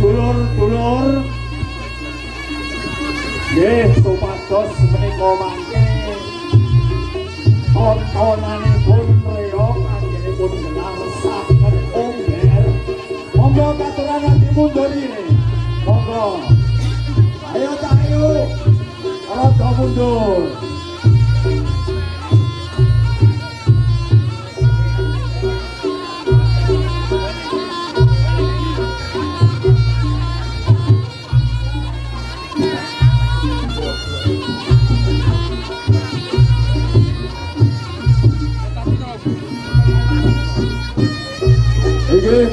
Dulur-dulur nggih supados menika mangke tontonanipun reog anggenipun gelar saged ongger monggo katuran dimundur ini monggo ayo rada mundur.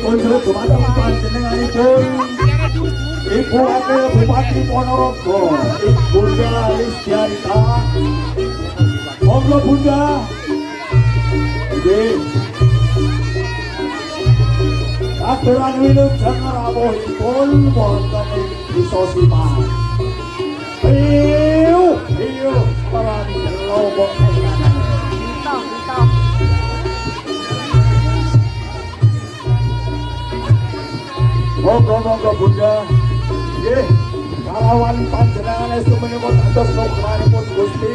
Kunjung dumateng panjenenganipun Ibu Wakil Bupati Ponorogo, Ibu Bunda Listiarita. Monggo Bunda. Nggih. Aturan wilujeng rawuhipun wonten ing Desa Siman. Ayo, parani lombok kayangan. Monggo Bunda. Nggih, kalawan panjenengan estu menika dados nukranipun Gusti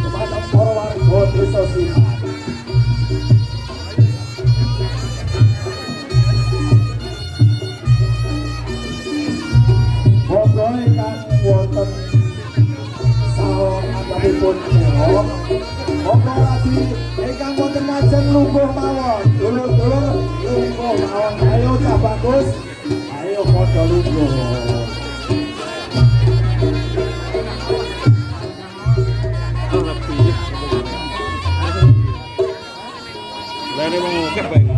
dumateng para warga Desa Siman. Monggo ingkang wonten sawanganipun ngelok. Monggo lagi ingkang wonten ngajeng lungguh mawon. Dulur-dulur lungguh mawon. Ayo Cak Bagus. Ayo padha lungguh. Lah nek mau ngekep bae.